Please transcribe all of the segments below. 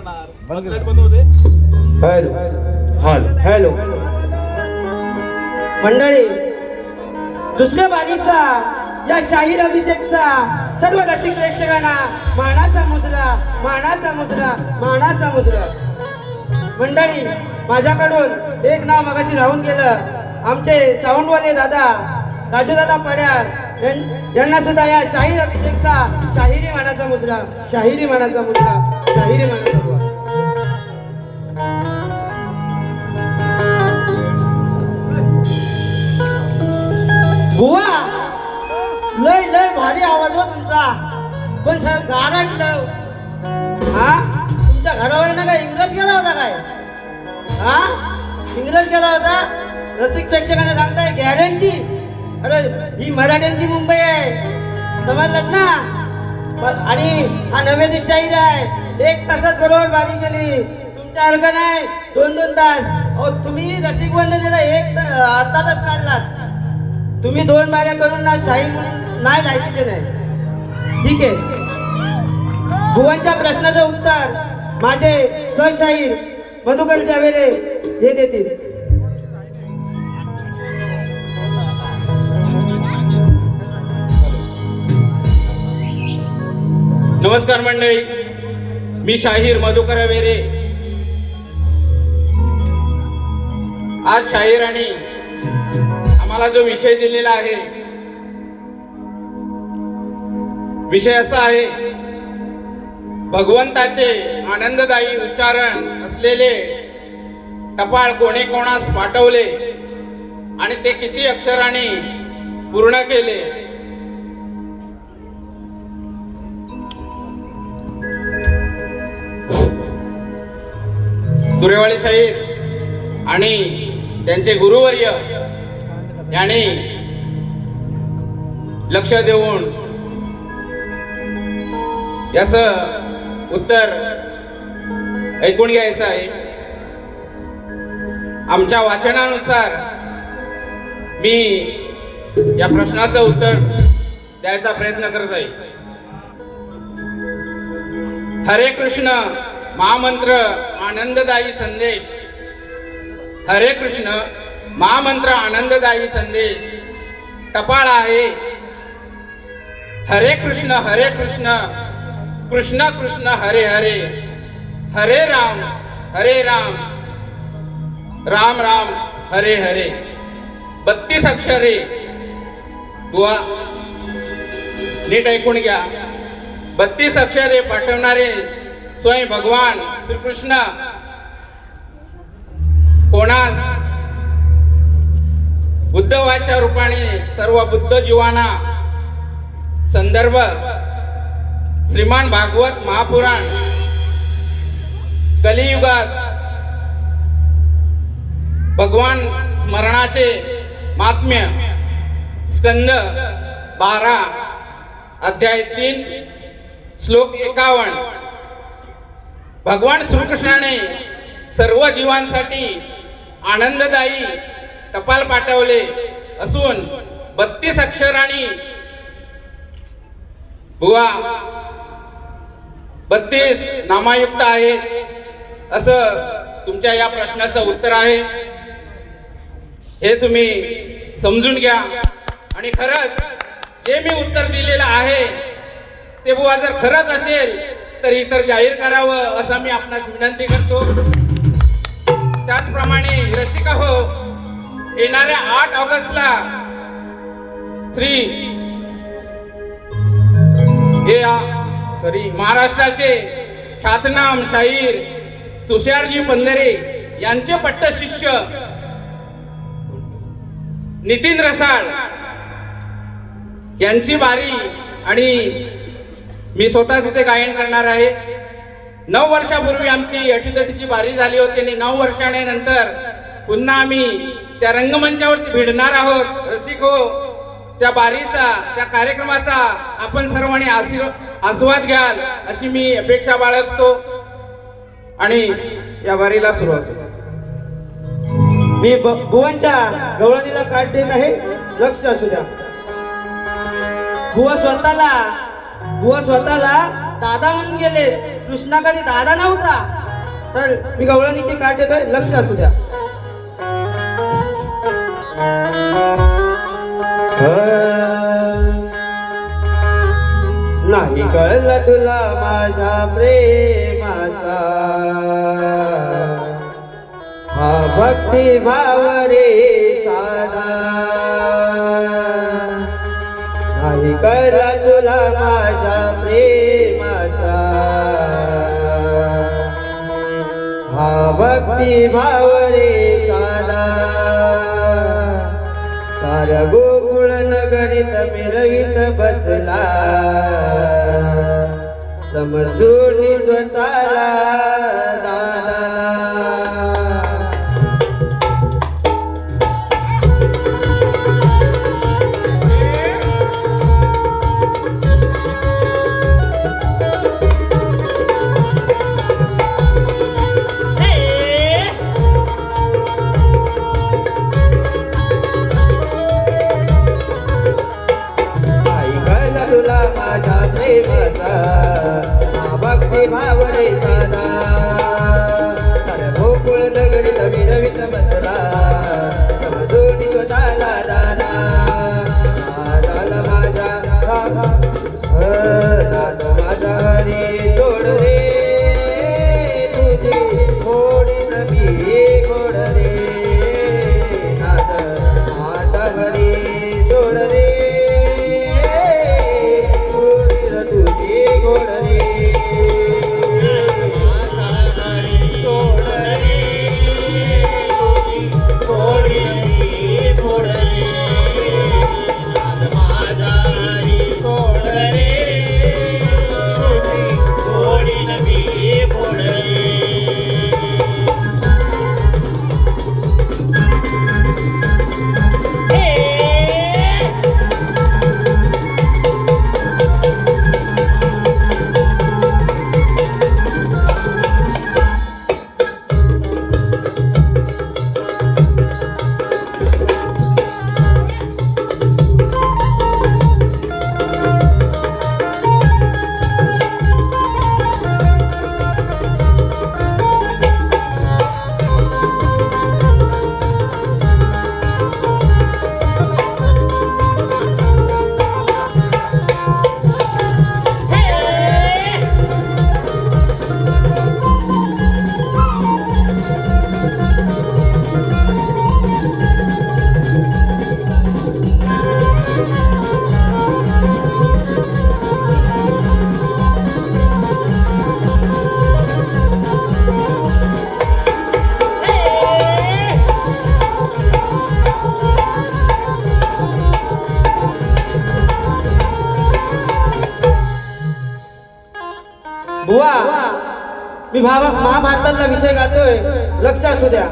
Hello hello मंडळी, दुसऱ्या बाणीचा या शाहीर अभिषेकचा सर्व रसिक प्रेक्षकांना मानाचा मुजरा, मानाचा मुजरा, मानाचा मुजरा. मंडळी, माझ्याकडून एक नाव मगाशी राहून गेलं. आमचे साऊंडवाले दादा राजूदादा पड्यार यांना सुद्धा या शाहीर अभिषेकचा शाहिरी मानाचा मुजरा, शाहिरी मानाचा मुजरा, शाहिरी मानाचा मुजरा. बुवा, लय लय भारी आवाज हो तुमचा, पण सर गारटलं. हा, तुमच्या घरावर ना काय इंग्रज गेला होता काय? हा, इंग्रज गेला होता? रसिक प्रेक्षकांना सांगताय गॅरंटी? अरे ही मराठ्यांची मुंबई आहे, समजलात ना? आणि हा नवे शाहीर आहे. 1 तासात बरोबर बारी केली. तुमच्या हलका नाही 2-2 तास. अहो तुम्ही रसिक वंदनेला अर्धा तास काढलात. तुम्ही 2 बाऱ्या करून ना शाहीर नाही लायकीचे नाही. ठीक आहे. भुवनच्या प्रश्नाचं उत्तर माझे सहशाहीर मधुकर जावेरे हे देतील. नमस्कार मंडळी, मी शाहीर मधुकर जावेरे. आज शाहिरांनी आम्हाला जो विषय दिलेला आहे, विषय असा आहे, भगवंताचे आनंददायी उच्चारण असलेले टपाळ कोणी कोणास पाठवले आणि ते किती अक्षरांनी पूर्ण केले. तुरेवाळे शाहीर आणि त्यांचे गुरुवर्य यांनी लक्ष देऊन याचं उत्तर ऐकून घ्यायचं आहे. आमच्या वाचनानुसार मी या प्रश्नाचं उत्तर द्यायचा प्रयत्न करत आहे. हरे कृष्ण महामंत्र आनंददायी संदेश. हरे कृष्ण महामंत्र आनंददायी संदेश टपाळ आहे. हरे कृष्ण कृष्ण कृष्ण हरे हरे, हरे राम राम राम हरे हरे. 32 अक्षरे. बुवा नीट ऐकून घ्या. 32 अक्षरे पाठवणारे स्वयं भगवान श्रीकृष्ण कोणास बुद्धवाच्या रूपाने सर्व बुद्ध जीवांना संदर्भ श्रीमान भागवत महापुराण कलियुगात भगवान स्मरणाचे महात्म्य स्कंद 12 अध्याय 3 श्लोक 51. भगवान श्रीकृष्णाने सर्व जीवांसाठी आनंददायी टपाल पाठवले असून 32 अक्षरांनी बुवा 32 नामायुक्त आहेत असं तुमच्या या प्रश्नाचं उत्तर आहे. हे तुम्ही समजून घ्या. आणि खरंच जे मी उत्तर दिलेलं आहे ते बुवा जर खरंच असेल तर इतर जाहीर करावं असं मी आपणास विनंती करतो. त्याचप्रमाणे रसिका हो, येणाऱ्या 8 ऑगस्टला महाराष्ट्राचे ख्यातनाम शाहीर तुषारजी पंधरे यांचे पट्टशिष्य नितीन रसाळ यांची बारी आणि मी स्वतः तिथे गायन करणार आहे. 9 वर्षापूर्वी आमची अटीतटीची बारी झाली होती आणि 9 वर्षानंतर पुन्हा आम्ही त्या रंगमंचावरती भिडणार आहोत. रसिक हो, त्या बारीचा, त्या कार्यक्रमाचा आपण सर्वांनी आस्वाद घ्याल अशी मी अपेक्षा बाळगतो आणि या बारीला सुरुवात. मी भुवनच्या गवळणीला काट देत आहे, लक्ष असू द्या. बुवा स्वतःला दादा म्हणून गेले. कृष्णाकडे दादा नव्हता. तर मी गवळणीचे काठ देतोय, लक्ष असू द्या. नाही कळलं तुला माझ्या प्रेमाचा, हा भक्ती भाव रे साधा. नाही कळलं तुला माझ्या प्रेमाचा, हा भक्ती भाव रे साधा. सार गोकुळ नगरीत मिरवीत बसला, समजून स्वतःला दादा. तुला माझ्या प्रेमाचा, भक्ती भाव रे साधा. साऱ्या गोकुळ नगरीत मिरवीत बसला, समजून स्वतःला दादा. दादाला माझ्या नाद माझा हरी सोड रे, तुझी थोडी नवी गोड रे. नाद माझा हरी सोड रे, गोड रे. सोड रे, गोडी गोड रे. माझा हरी सोड रे, गोडी नवी गोड रे. बुवा, मी महाभारतातला विषय गातोय, लक्ष असू द्या.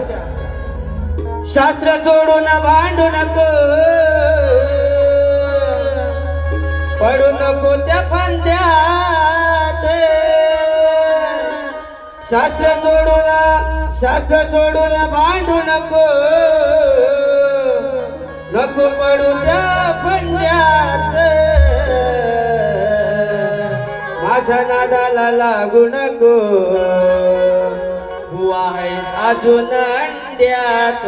शास्त्र सोडून भांडू नको, पडू नको त्या फांद्यात. शास्त्र सोडून भांडू नको, नको पडू त्या फांद्यात. माझ्या नादाला लागू नको, बुवा आहेस अजून अंड्यात.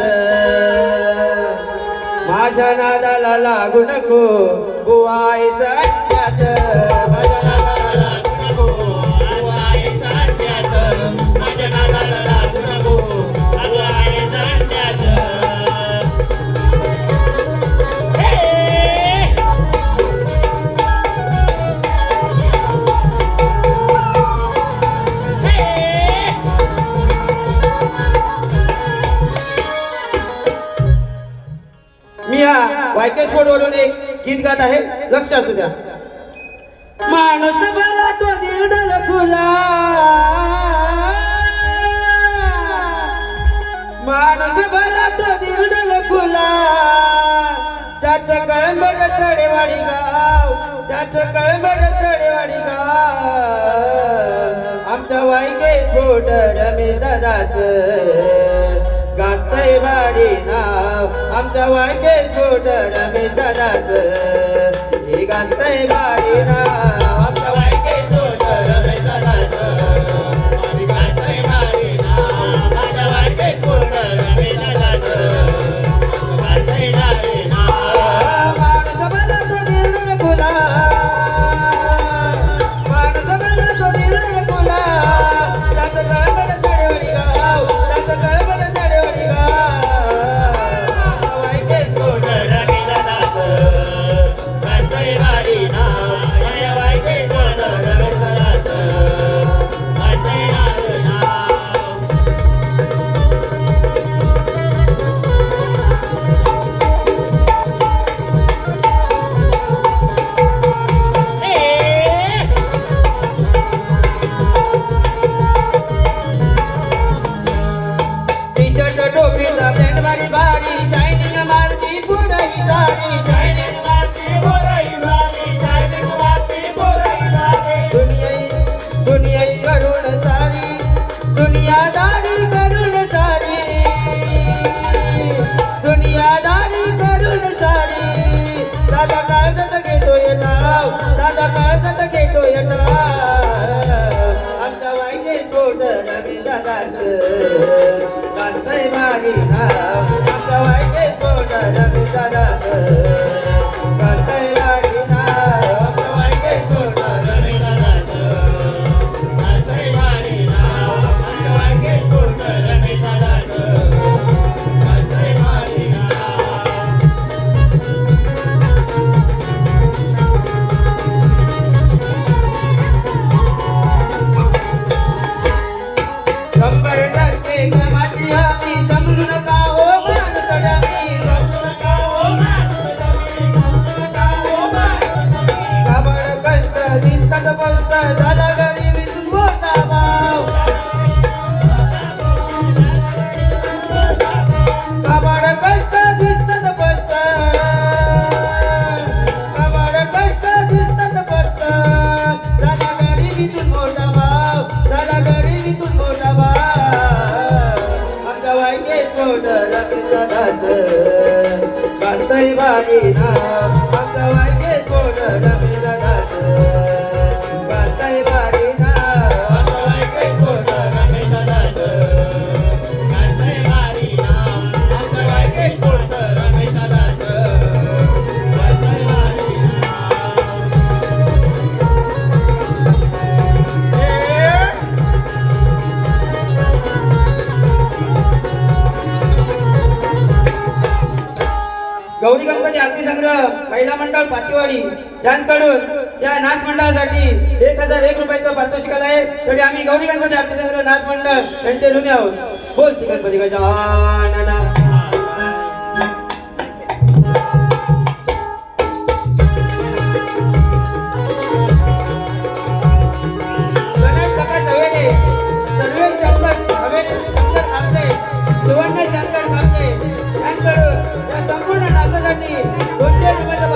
माझ्या नादाला लागू नको, बुवा आहेस अंड्यात. माझ्या नादाला लागू नको, बुवा आहेस अंड्यात. माझ्या नादाला लागू नको, बुवा आहेस अंड्यात. मी हा वायके स्पोर्ट वरून एक गीत गात आहे, लक्ष असू द्या. माणूस भला तो दिल खुला, माणूस भला तो दिल खुला. त्याचं कळंबड सडेवाडी गाव, त्याचं कळंबड सडेवाडी गाव. आमच्या वायके स्पोर्ट रमेश दादाचं गाजतय भारी नाव. आमच्या वायके स्फोट रमेश दादाचं हे गाजतय भारी नाव. आमच्या वायके स्फोट रमेश दादाचं दादा काळजात घेतोय नाव, दादा काळजात घेतोय नाव. आमच्या वाईने स्फोट रवी दादाचं वाजतंय भारी नाव. आमच्या वाईने स्फोट रवी दादाचं वाजतंय भारी नाव. आमच्या वाईने स्फोट रवी दादाचं वाजतंय भारी नाव. आमच्या वाईने स्फोट रवी दादाचं वाजतंय भारी नाव. शंभर टक्के कामाची हमी समजू नका हो माणूस डमी. समजू नका हो माणूस डमी. समजू नका हो माणूस डमी. काबड कष्ट दिसतात स्पष्ट झाला गरिबीतून मोठा भाव. काबड कष्ट दिसतात स्पष्ट. काबड कष्ट दिसतात स्पष्ट झाला गरिबीतून मोठा भाव. झाला गरिबीतून मोठा भाव. आमच्या वाईके स्फोट रवी दादाचं वाजतंय भारी नाव. आमच्या वाईके स्फोट रवी दादाचं वाजतंय भारी नाव. आमच्या वाईके स्फोट रवी दादाचं वाजतंय भारी नाव. आमच्या वाईके स्फोट रवी दादाचं वाजतंय भारी गौरी गणपती आरती संग्रह महिला मंडळ पातीवाडी यांच्याकडून या नाच मंडळासाठी 1001 रुपयाचं पारितोषिक आलं आहे. तरी आम्ही गौरी गणपती आरती संग्रह नाच मंडळ यांचे ऋणी आहोत. बोल श्री गणपती गजानना. गणेश प्रकाश हवेले, सर्वेश शंकर हवेले, शंकर थांबले, सुवर्ण शंकर थांबले यांच्याकडून या संपूर्ण नाचासाठी 200 रुपयाचं